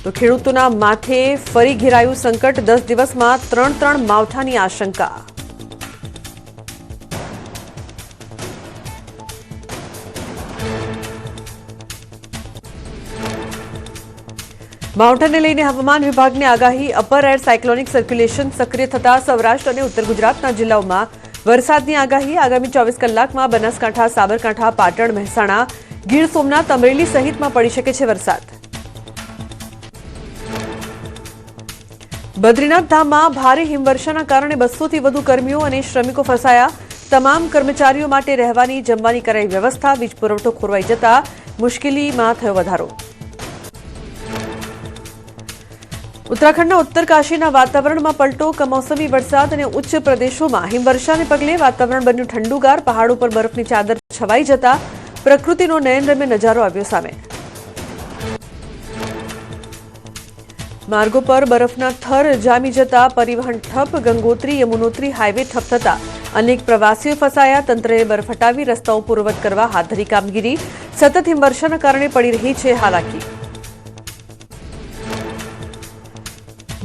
તો ખેડૂતોના માથે ફરી ઘેરાયું સંકટ, 10 દિવસમાં 3 માવઠાની આશંકા। માવઠાને લઈને હવામાન વિભાગની આગાહી, અપર એર સાયક્લોનિક સર્ક્યુલેશન સક્રિય થતા સૌરાષ્ટ્ર અને ઉત્તર ગુજરાતના જિલ્લાઓમાં વરસાદની આગાહી। આગામી 24 કલાકમાં બનાસકાંઠા, સાબરકાંઠા, પાટણ, મહેસાણા, ગીર સોમનાથ, અમરેલી સહિતમાં પડી શકે છે વરસાદ। બદ્રીનાથ ધામમાં ભારે હિમવર્ષાના કારણે 200થી વધુ કર્મીઓ અને શ્રમિકો ફસાયા। તમામ કર્મચારીઓ માટે રહેવાની, જમવાની કરાઈ વ્યવસ્થા। વીજ પુરવઠો ખોરવાઈ જતા મુશ્કેલીમાં થયો વધારો। ઉત્તરાખંડના ઉત્તરકાશીના વાતાવરણમાં પલટો, કમોસમી વરસાદ અને ઉચ્ચ પ્રદેશોમાં હિમવર્ષાને પગલે વાતાવરણ બન્યું ઠંડુગાર। પહાડો પર બરફની ચાદર છવાઈ જતા પ્રકૃતિનો નયનરમ્ય નજારો આવ્યો સામે। માર્ગો પર બરફના થર જામી જતા પરિવહન ઠપ। ગંગોત્રી યમુનોત્રી હાઈવે ઠપ થતા અનેક પ્રવાસીઓ ફસાયા। તંત્રએ બરફ હટાવી રસ્તાઓ પૂર્વવત કરવા હાથ ધરી કામગીરી। સતત હિમવર્ષાના કારણે પડી રહી છે હાલાકી।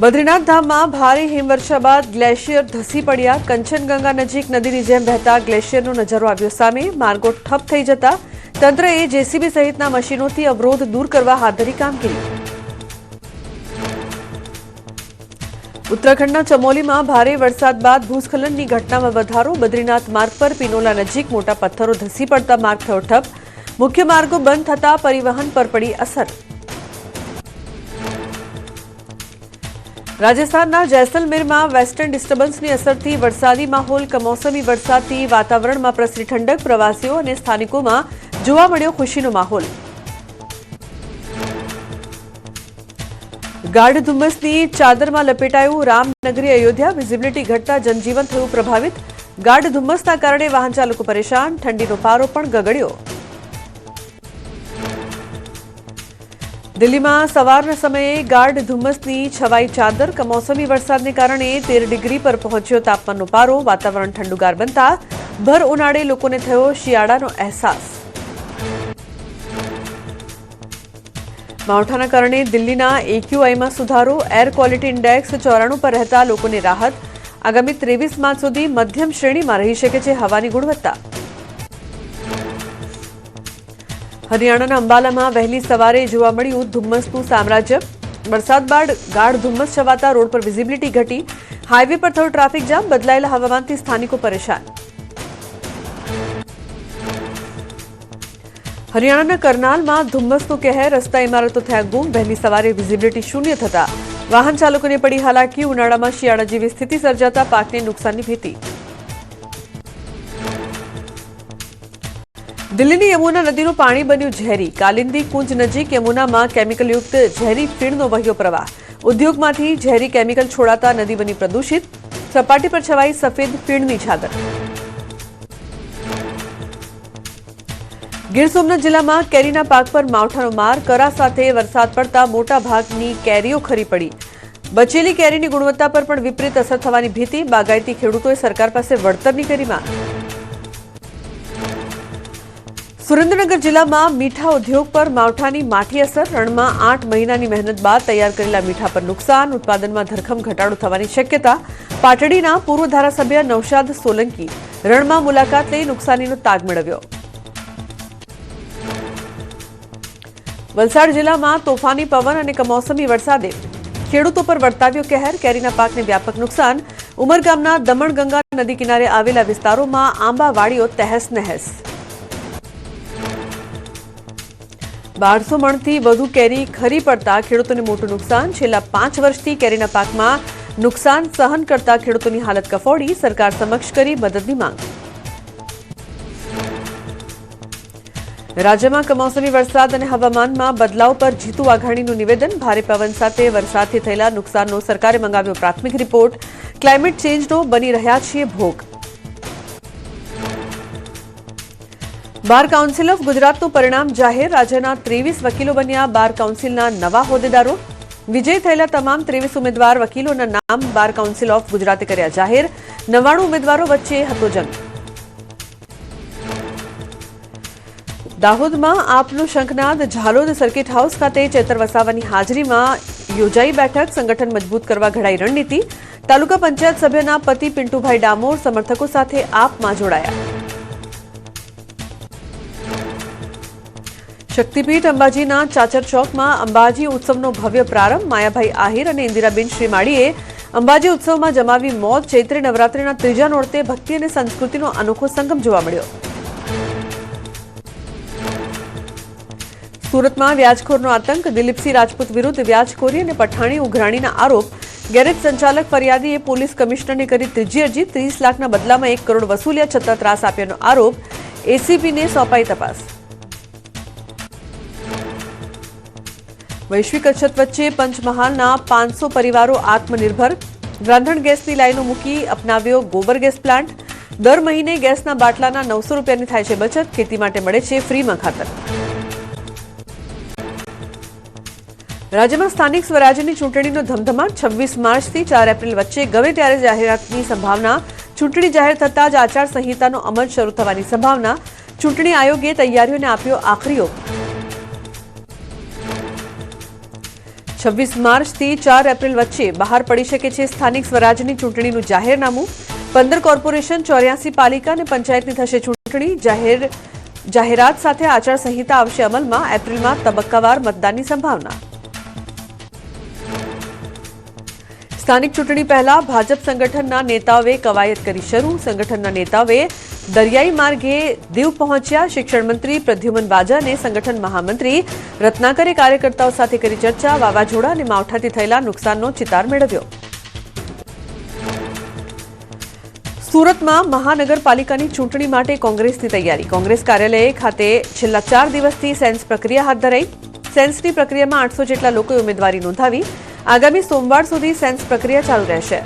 બદ્રીનાથ ધામમાં ભારે હિમવર્ષા બાદ ગ્લેશિયર ધસી પડ્યા। કંચનગંગા નજીક નદીની જેમ વહેતા ગ્લેશિયરનો નજારો આવ્યો સામે। માર્ગો ઠપ થઈ જતા તંત્રએ જેસીબી સહિતના મશીનોથી અવરોધ દૂર કરવા હાથ ધરી કામગીરી। ઉત્તરાખંડના ચમોલીમાં ભારે વરસાદ બાદ ભૂસ્ખલનની ઘટનામાં વધારો। બદ્રીનાથ માર્ગ પર પિનોલા નજીક મોટા પથ્થરો ધસી પડતા માર્ગ થયો ઠપ। મુખ્ય માર્ગો બંધ થતા પરિવહન પર પડી અસર। રાજસ્થાનના જૈસલમેરમાં વેસ્ટર્ન ડિસ્ટર્બન્સની અસરથી વરસાદી માહોલ। કમોસમી વરસાદથી વાતાવરણમાં પ્રસરી ઠંડક। પ્રવાસીઓ અને સ્થાનિકોમાં જોવા મળ્યો ખુશીનો માહોલ। ગાઢ ધુમ્મસની ચાદરમાં લપેટાયું રામનગરી અયોધ્યા। વિઝિબિલિટી ઘટતા જનજીવન થયું પ્રભાવિત। ગાઢ ધુમ્મસના કારણે વાહન ચાલકો પરેશાન। ઠંડીનો પારો પણ ગગડ્યો। દિલ્હીમાં સવારના સમયે ગાઢ ધુમ્મસની છવાઈ ચાદર। કમોસમી વરસાદને કારણે 13 ડિગ્રી પર પહોંચ્યો તાપમાનનો પારો। વાતાવરણ ઠંડુગાર બનતા ભર ઉનાળે લોકોને થયો શિયાળાનો અહેસાસ। માવઠાના કારણે દિલ્હીના AQIમાં સુધારો। એર ક્વોલિટી ઇન્ડેક્સ 94 પર રહેતા લોકોને રાહત। આગામી 23 માર્ચ સુધી મધ્યમ શ્રેણીમાં રહી શકે છે હવાની ગુણવત્તા। હરિયાણાના અંબાલામાં વહેલી સવારે જોવા મળ્યું ધુમ્મસનું સામ્રાજ્ય। વરસાદ બાદ ગાઢ ધુમ્મસ છવાતા રોડ પર વિઝિબિલિટી ઘટી। હાઈવે પર થયો ટ્રાફિક જામ। બદલાયેલા હવામાનથી સ્થાનિકો પરેશાન। હરિયાણાના કરનાલમાં ધુમ્મસનો કહેર। રસ્તા ઇમારતો થયા ગુમ। વહેલી સવારે વિઝિબિલિટી શૂન્ય થતા વાહન ચાલકોને પડી હાલાકી। ઉનાળામાં શિયાળા જેવી સ્થિતિ સર્જાતા પાકને નુકસાનની ભીતિ। દિલ્હીની યમુના નદીનું પાણી બન્યું ઝેરી। કાલિંદી કુંજ નજીક યમુનામાં કેમિકલયુક્ત ઝેરી ફીણનો વહ્યો પ્રવાહ। ઉદ્યોગમાંથી ઝેરી કેમિકલ છોડાતા નદી બની પ્રદૂષિત। સપાટી પર છવાઈ સફેદ ફીણની ચાદર। ગીર સોમનાથ જિલ્લામાં કેરીના પાક પર માવઠાનો માર। કરા સાથે વરસાદ પડતા મોટા ભાગની કેરીઓ ખરી પડી। બચેલી કેરીની ગુણવત્તા પર પણ વિપરીત અસર થવાની ભીતિ। બાગાયતી ખેડૂતોએ સરકાર પાસે વળતરની કરી માંગ। સુરેન્દ્રનગર જિલ્લામાં મીઠા ઉદ્યોગ પર માવઠાની માઠી અસર। રણમાં 8 મહિનાની મહેનત બાદ તૈયાર કરેલા મીઠા પર નુકસાન। ઉત્પાદનમાં ધરખમ ઘટાડો થવાની શક્યતા। પાટડીના પૂર્વ ધારાસભ્ય નૌશાદ સોલંકી રણમાં મુલાકાત લઈ નુકસાનીનો તાગ મેળવ્યો। વલસાડ જિલ્લામાં તોફાની પવન અને કમોસમી વરસાદે ખેડૂતો પર વર્તાવ્યો કહેર। કેરીના પાકને વ્યાપક નુકસાન। ઉમરગામના દમણગંગા નદી કિનારે આવેલા વિસ્તારોમાં આંબાવાડીઓ તહેસ નહેસ। 1200 મણથી વધુ કેરી ખરી પડતા ખેડૂતોને મોટું નુકસાન। છેલ્લા 5 વર્ષથી કેરીના પાકમાં નુકસાન સહન કરતા ખેડૂતોની હાલત કફોડી। સરકાર સમક્ષ કરી મદદની માંગ। રાજ્યમાં કમોસમી વરસાદ અને હવામાનમાં બદલાવ પર જીતુ વાઘાણીનું નિવેદન। ભારે પવન સાથે વરસાદથી થયેલા નુકસાનનો સરકારે મંગાવ્યો પ્રાથમિક રિપોર્ટ। ક્લાઇમેટ ચેન્જનો બની રહ્યા છીએ ભોગ। બાર કાઉન્સિલ ઓફ ગુજરાતનું પરિણામ જાહેર। રાજ્યના 23 વકીલો બન્યા બાર કાઉન્સિલના નવા હોદ્દેદારો। વિજય થયેલા તમામ 23 ઉમેદવાર વકીલોના નામ બાર કાઉન્સિલ ઓફ ગુજરાતે કર્યા જાહેર। 99 ઉમેદવારો વચ્ચે હતો જંગ। દાહોદમાં આપનો શંખનાદ ઝાલોદ સર્કિટ હાઉસ ખાતે ચેતર વસાવાની હાજરીમાં યોજાઈ બેઠક. સંગઠન મજબૂત કરવા ઘડાઈ રણનીતિ. તાલુકા પંચાયત સભ્યના પતિ પિન્ટુભાઈ ડામોર સમર્થકો સાથે આપમાં જોડાયા. શક્તિપીઠ અંબાજીના ચાચર ચોકમાં અંબાજી ઉત્સવનો ભવ્ય પ્રારંભ. માયાભાઈ આહિર અને ઇન્દિરાબેન શ્રીમાળીએ અંબાજી ઉત્સવમાં જમાવી મોજ. ચૈત્રી નવરાત્રિના ત્રીજા નોરતે ભક્તિ અને સંસ્કૃતિનો અનોખો સંગમ જોવા મળ્યો. સુરતમાં વ્યાજખોરનો આતંક. દિલીપસિંહ રાજપૂત વિરુદ્ધ વ્યાજખોરી અને પઠાણી ઉઘરાણીના આરોપ. ગેરેજ સંચાલક ફરિયાદીએ પોલીસ કમિશનરને કરી ત્રીજી અરજી. 30 લાખના બદલામાં 1 કરોડ વસૂલ્યા છતાં ત્રાસ આપ્યાનો આરોપ. એસીપીને સોંપાઈ તપાસ. વૈશ્વિક અછત વચ્ચે પંચમહાલના 500 પરિવારો આત્મનિર્ભર. રાંધણ ગેસની લાઈનો મૂકી અપનાવ્યો ગોબર ગેસ પ્લાન્ટ. દર મહિને ગેસના બાટલાના 900 રૂપિયાની થાય છે બચત. ખેતી માટે મળે છે ફ્રીમાં ખાતર. રાજ્યમાં સ્થાનિક સ્વરાજ્યની ચૂંટણીનો ધમધમાટ. 26 માર્ચથી 4 એપ્રિલ વચ્ચે ગમે ત્યારે જાહેરાતની સંભાવના. ચૂંટણી જાહેર થતાં જ આચારસંહિતાનો અમલ શરૂ થવાની સંભાવના. ચૂંટણી આયોગે તૈયારીઓને આપ્યો આખરી ઓપ. 26 માર્ચથી 4 એપ્રિલ વચ્ચે બહાર પડી શકે છે સ્થાનિક સ્વરાજ્યની ચૂંટણીનું જાહેરનામું. 15 કોર્પોરેશન, 84 પાલિકા અને પંચાયતની થશે ચૂંટણી. જાહેરાત સાથે આચારસંહિતા આવશે અમલમાં. એપ્રિલમાં તબક્કાવાર મતદાનની સંભાવના. સ્થાનિક ચૂંટણી પહેલા ભાજપ સંગઠનના નેતાઓએ કવાયત કરી શરૂ. સંગઠનના નેતાઓએ દરિયાઈ માર્ગે દીવ પહોંચ્યા. શિક્ષણ મંત્રી પ્રદ્યુમન વાજા અને સંગઠન મહામંત્રી રત્નાકરે કાર્યકર્તાઓ સાથે કરી ચર્ચા. વાવાઝોડા અને માવઠાથી થયેલા નુકસાનનો ચિતાર મેળવ્યો. સુરતમાં મહાનગરપાલિકાની ચૂંટણી માટે કોંગ્રેસની તૈયારી. કોંગ્રેસ કાર્યાલય ખાતે છેલ્લા 4 દિવસથી સેન્સ પ્રક્રિયા હાથ ધરાઈ. સેન્સની પ્રક્રિયામાં 800 જેટલા લોકોએ ઉમેદવારી નોંધાવી. આગામી સોમવાર સુધી સેન્સ પ્રક્રિયા ચાલુ રહેશે.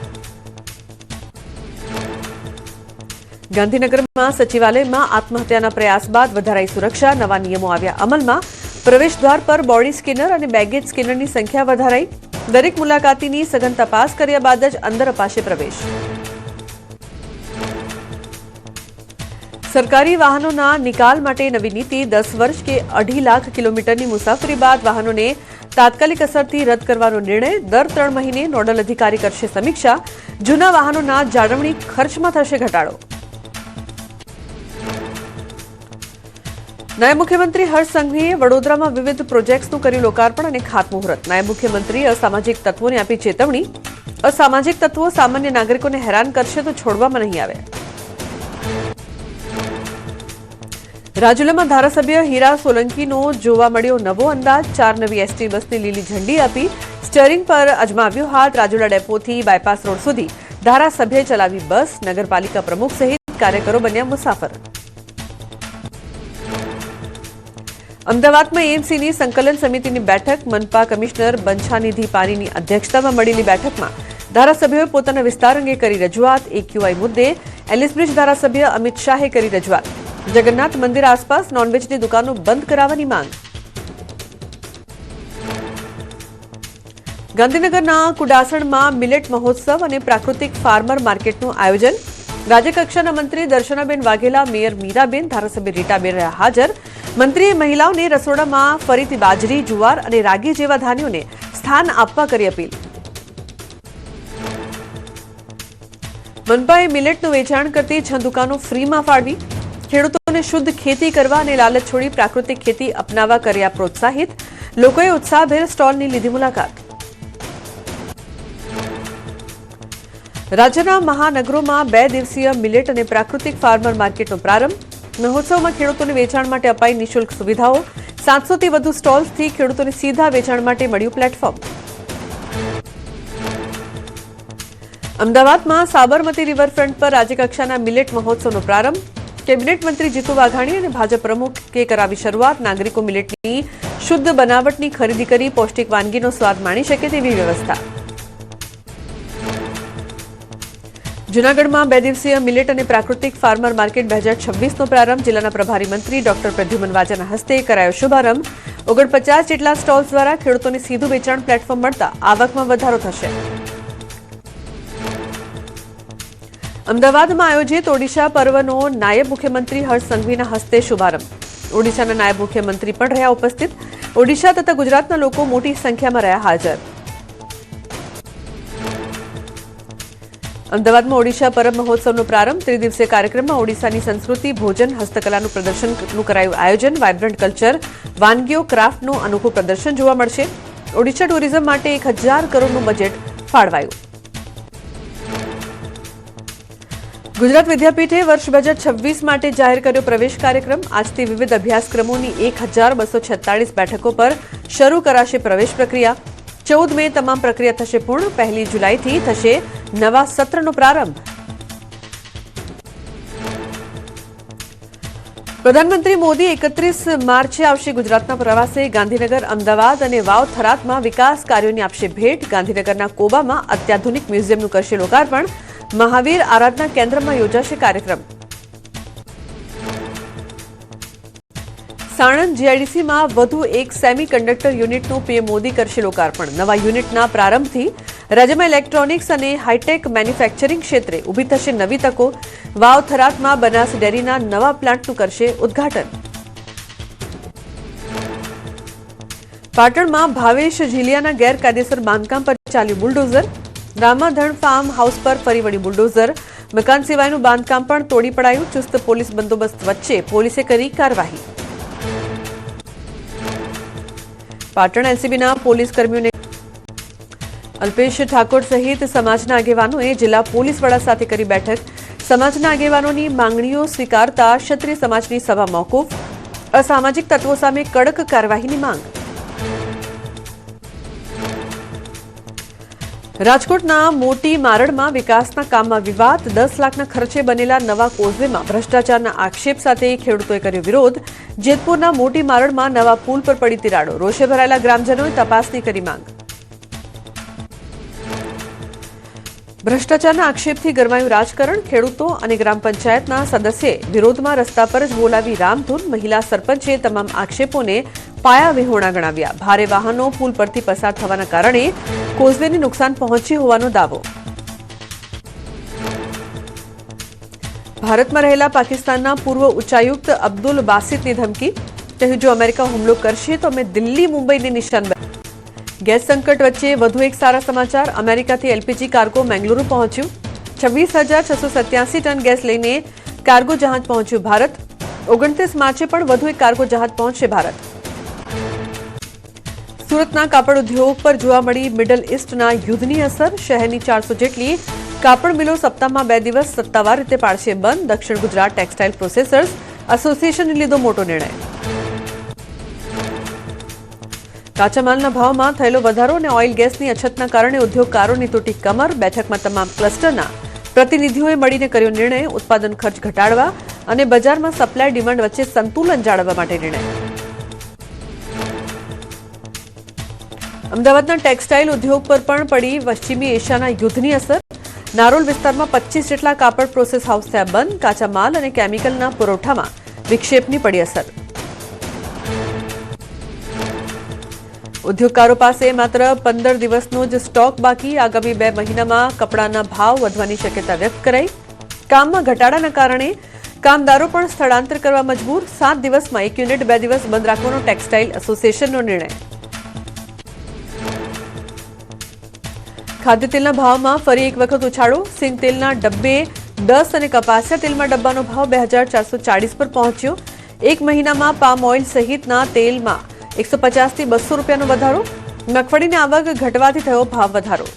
ગાંધીનગરમાં સચિવાલયમાં આત્મહત્યાના પ્રયાસ બાદ વધારાઈ સુરક્ષા. નવા નિયમો આવ્યા અમલમાં. પ્રવેશદ્વાર પર બોડી સ્કેનર અને બેગેજ સ્કેનરની સંખ્યા વધારાઈ. દરેક મુલાકાતીની સઘન તપાસ કર્યા બાદ જ અંદર અપાશે પ્રવેશ. સરકારી વાહનોના નિકાલ માટે નવી નીતિ. 10 વર્ષ કે 2.5 લાખ કિલોમીટરની મુસાફરી બાદ વાહનોને તાત્કાલિક અસરથી રદ કરવાનો નિર્ણય. દર 3 મહિને નોડલ અધિકારી કરશે સમીક્ષા. જૂના વાહનોના જાળવણી ખર્ચમાં થશે ઘટાડો. નાયબ મુખ્યમંત્રી હર્ષ સંઘવીએ વડોદરામાં વિવિધ પ્રોજેક્ટ્સનું કર્યું લોકાર્પણ અને ખાતમુહૂર્ત. નાયબ મુખ્યમંત્રીએ અસામાજિક તત્વોને આપી ચેતવણી. અસામાજિક તત્વો સામાન્ય નાગરિકોને હેરાન કરશે તો છોડવામાં નહીં આવે. રાજુલામાં ધારાસભ્ય હીરા સોલંકીનો જોવા મળ્યો નવો અંદાજ. 4 નવી એસટી બસની લીલી ઝંડી આપી. સ્ટીયરિંગ પર અજમાવ્યો હાથ. રાજુલા ડેપોથી બાયપાસ રોડ સુધી ધારાસભ્યએ ચલાવી બસ. નગરપાલિકા પ્રમુખ સહિત કાર્યકરો બન્યા મુસાફર. અમદાવાદમાં એએમસીની સંકલન સમિતિની બેઠક. મનપા કમિશનર બંછાનિધિ પાનીની અધ્યક્ષતામાં મળેલી બેઠકમાં ધારાસભ્યોએ પોતાના વિસ્તાર અંગે કરી રજૂઆત. એક્યુઆઈ મુદ્દે એલિસબ્રિજ ધારાસભ્ય અમિત શાહે કરી રજૂઆત. જગન્નાથ મંદિર આસપાસ નોનવેજની દુકાનો બંધ કરાવવાની માંગ. ગાંધીનગરના કુડાસણમાં મિલેટ મહોત્સવ અને પ્રાકૃતિક ફાર્મર માર્કેટનું આયોજન. રાજ્યકક્ષાના મંત્રી દર્શનાબેન વાઘેલા, મેયર મીરાબેન, ધારાસભ્ય રીટાબેન રહ્યા હાજર. મંત્રીએ મહિલાઓને રસોડામાં ફરીથી બાજરી, જુવાર અને રાગી જેવા ધાન્યોને સ્થાન આપવા કરી અપીલ. મનપાએ મિલેટનું વેચાણ કરતી 6 દુકાનો ફ્રીમાં ફાળવી. ખેડૂતોને શુદ્ધ ખેતી કરવા અને લાલચ છોડી પ્રાકૃતિક ખેતી અપનાવવા કર્યા પ્રોત્સાહિત. લોકોએ ઉત્સાહભેર સ્ટોલની લીધી મુલાકાત. રાજ્યના મહાનગરોમાં 2 દિવસીય મિલેટ અને પ્રાકૃતિક ફાર્મર માર્કેટનો પ્રારંભ. મહોત્સવમાં ખેડૂતોને વેચાણ માટે અપાઈ નિઃશુલ્ક સુવિધાઓ. 700થી વધુ સ્ટોલ્સથી ખેડૂતોને સીધા વેચાણ માટે મળ્યું પ્લેટફોર્મ. અમદાવાદમાં સાબરમતી રિવરફ્રન્ટ પર રાજ્યકક્ષાના મિલેટ મહોત્સવનો પ્રારંભ. કેબિનેટ મંત્રી જીતુ વાઘાણી અને ભાજપ પ્રમુખે કરાવી શરૂઆત. નાગરિકો મિલેટની શુદ્ધ બનાવટની ખરીદી કરી પૌષ્ટિક વાનગીનો સ્વાદ માણી શકે તેવી વ્યવસ્થા. જૂનાગઢમાં 2 દિવસીય મિલેટ અને પ્રાકૃતિક ફાર્મર માર્કેટ 2026નો પ્રારંભ. જિલ્લાના પ્રભારી મંત્રી ડોક્ટર પ્રદ્યુમન વાજાના હસ્તે કરાયો શુભારંભ. 49 જેટલા સ્ટોલ્સ દ્વારા ખેડૂતોને સીધું વેચાણ પ્લેટફોર્મ મળતા આવકમાં વધારો થશે. અમદાવાદમાં આયોજિત ઓડિશા પર્વનો નાયબ મુખ્યમંત્રી હર્ષ સંઘવીના હસ્તે શુભારંભ. ઓડિશાના નાયબ મુખ્યમંત્રી પણ રહ્યા ઉપસ્થિત. ઓડિશા તથા ગુજરાતના લોકો મોટી સંખ્યામાં રહ્યા હાજર. અમદાવાદમાં ઓડિશા પરબ મહોત્સવનો પ્રારંભ. ત્રિદિવસીય કાર્યક્રમમાં ઓડિશાની સંસ્કૃતિ, ભોજન, હસ્તકલાનું પ્રદર્શનનું કરાયું આયોજન. વાઇબ્રન્ટ કલ્ચર, વાનગીઓ, ક્રાફ્ટનું અનોખું પ્રદર્શન જોવા મળશે. ઓડિશા ટુરિઝમ માટે 1,000 કરોડનું બજેટ ફાળવાયું. ગુજરાત વિદ્યાપીઠે વર્ષ બજેટ 26 માટે જાહેર કર્યો પ્રવેશ કાર્યક્રમ. આજથી વિવિધ અભ્યાસક્રમોની 1,246 બેઠકો પર શરૂ કરાશે પ્રવેશ પ્રક્રિયા. 14 મે તમામ પ્રક્રિયા થશે પૂર્ણ. 1 જુલાઈથી થશે નવા સત્રનો પ્રારંભ. પ્રધાનમંત્રી મોદી 31 માર્ચે આવશે ગુજરાતના પ્રવાસે. ગાંધીનગર, અમદાવાદ અને વાવ થરાદમાં વિકાસ કાર્યોની આપશે ભેટ. ગાંધીનગરના કોબામાં અત્યાધુનિક મ્યુઝિયમનું કરશે લોકાર્પણ. મહાવીર આરાધના કેન્દ્રમાં યોજાશે કાર્યક્રમ. સાણંદ જીઆઈડીસીમાં વધુ એક સેમી કન્ડક્ટર યુનિટનું પીએમ મોદી કરશે લોકાર્પણ. નવા યુનિટના પ્રારંભથી રાજ્યમાં ઇલેક્ટ્રોનિક્સ અને હાઈટેક મેન્યુફેક્ચરિંગ ક્ષેત્રે ઊભી થશે નવી તકો. વાવ થરાદમાં બનાસ ડેરીના નવા પ્લાન્ટનું કરશે ઉદ્ઘાટન. પાટણમાં ભાવેશ ઝીલિયાના ગેરકાયદેસર બાંધકામ પર ચાલ્યું બુલડોઝર. રામાધણ ફાર્મ હાઉસ પર ફરી વળી બુલડોઝર. મકાન સિવાયનું બાંધકામ પણ તોડી પડાયું. ચુસ્ત પોલીસ બંદોબસ્ત વચ્ચે પોલીસે કરી કાર્યવાહી. પાટણ એલસીબીના પોલીસ કર્મીઓને અલ્પેશ ઠાકોર સહિત સમાજના આગેવાનોએ જિલ્લા પોલીસ વડા સાથે કરી બેઠક. સમાજના આગેવાનોની માંગણીઓ સ્વીકારતા ક્ષત્રિય સમાજની સભા મોકૂફ. અસામાજિક તત્વો સામે કડક કાર્યવાહીની માંગ. રાજકોટના મોટી મારણમાં વિકાસના કામમાં વિવાદ. 10 લાખના ખર્ચે બનેલા નવા કોઝવેમાં ભ્રષ્ટાચારના આક્ષેપ સાથે ખેડૂતોએ કર્યો વિરોધ. જેતપુરના મોટી મારણમાં નવા પુલ પર પડી તિરાડો. રોષે ભરાયેલા ગ્રામજનોએ તપાસની કરી માંગ. ભ્રષ્ટાચારના આક્ષેપથી ગરમાયું રાજકારણ. ખેડૂતો અને ગ્રામ પંચાયતના સદસ્યે વિરોધમાં રસ્તા પર જ બોલાવી રામધૂન. મહિલા સરપંચે તમામ આક્ષેપોને પાયા વિહોણા ગણાવ્યા. ભારે વાહનો પુલ પરથી પસાર થવાના કારણે કોઝવેને નુકસાન પહોંચ્યું હોવાનો દાવો. ભારતમાં રહેલા પાકિસ્તાનના પૂર્વ ઉચ્ચાયુક્ત અબ્દુલ બાસિતની ધમકી. કહ્યું, જો અમેરિકા હુમલો કરશે તો અમે દિલ્હી, મુંબઈને નિશાન બનાવીશું. ગેસ સંકટ વચ્ચે વધુ એક સારા સમાચાર. અમેરિકાથી એલપીજી કાર્ગો મેંગલુરુ પહોંચ્યું. 26,687 ટન ગેસ લઈને કાર્ગો જહાજ પહોંચ્યું ભારત. 29 માર્ચે પણ વધુ એક કાર્ગો જહાજ પહોંચશે ભારત. સુરતના કાપડ ઉદ્યોગ પર જોવા મળી મિડલ ઇસ્ટના યુદ્ધની અસર. શહેરની 400 જેટલી કાપડ મિલો સપ્તાહમાં 2 દિવસ સત્તાવાર રીતે પાડશે બંધ. દક્ષિણ ગુજરાત ટેક્સટાઇલ પ્રોસેસર્સ એસોસિએશને લીધો મોટો નિર્ણય. કાચા માલના ભાવમાં થયેલો વધારો અને ઓઇલ ગેસની અછતના કારણે ઉદ્યોગકારોની તૂટી કમર. બેઠકમાં તમામ ક્લસ્ટરના પ્રતિનિધિઓએ મળીને કર્યો નિર્ણય. ઉત્પાદન ખર્ચ ઘટાડવા અને બજારમાં સપ્લાય ડિમાન્ડ વચ્ચે સંતુલન જાળવવા માટે નિર્ણય. અમદાવાદના ટેક્સટાઇલ ઉદ્યોગ પર પણ પડી પશ્ચિમી એશિયાના યુદ્ધની અસર. નારોલ વિસ્તારમાં 25 જેટલા કાપડ પ્રોસેસ હાઉસ થયા બંધ. કાચા માલ અને કેમિકલના પુરવઠામાં વિક્ષેપની પડી અસર. ઉદ્યોગકારો પાસે માત્ર 15 દિવસનો જ સ્ટોક બાકી. આગામી 2 મહિનામાં કપડાના ભાવ વધવાની શક્યતા વ્યક્ત કરાઈ. કામમાં ઘટાડાના કારણે કામદારો પણ સ્થળાંતર કરવા મજબૂર. 7 દિવસમાં 1 યુનિટ 2 દિવસ બંધ રાખવાનો ટેક્સટાઇલ એસોસિએશનનો નિર્ણય. ખાદ્ય તેલના ભાવમાં ફરી એક વખત ઉછાળો. સિંગ તેલના ડબ્બે 10 અને કપાસિયા તેલમાં ડબ્બાનો ભાવ 2,440 પર પહોંચ્યો. 1 મહિનામાં પામ ઓઇલ સહિતના તેલમાં 150 થી 200 રૂપિયાનો વધારો. મગફળીની આવક ઘટવાથી થયો ભાવ વધારો.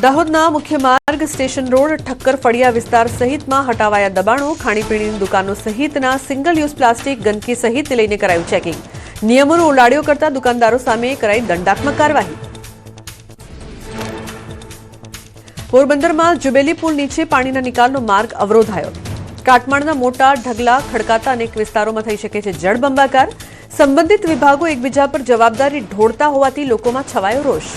દાહોદના મુખ્ય માર્ગ, સ્ટેશન રોડ, ઠક્કર ફળિયા વિસ્તાર સહિતમાં હટાવાયા દબાણો. ખાણીપીણીની દુકાનો સહિતના સિંગલ યુઝ પ્લાસ્ટિક, ગંદકી સહિત લઈને કરાયું ચેકિંગ. નિયમોનો ઉલાળ્યો કરતા દુકાનદારો સામે કરાઈ દંડાત્મક કાર્યવાહી. પોરબંદરમાં જુબેલી પુલ નીચે પાણીના નિકાલનો માર્ગ અવરોધાયો. કાટમાળના મોટા ઢગલા ખડકાતા અનેક વિસ્તારોમાં થઈ શકે છે જળબંબાકાર. સંબંધિત વિભાગો એકબીજા પર જવાબદારી ઢોળતા હોવાથી લોકોમાં છવાયો રોષ.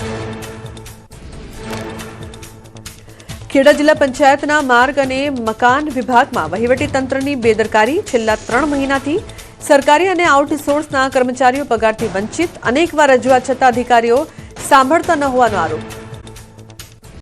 ખેડા જિલ્લા પંચાયતના માર્ગ અને મકાન વિભાગમાં વહીવટીતંત્રની બેદરકારી. છેલ્લા 3 મહિનાથી સરકારી અને આઉટસોર્સના કર્મચારીઓ પગારથી વંચિત. અનેકવાર રજૂઆત છતાં અધિકારીઓ સાંભળતા ન હોવાનો આરોપ.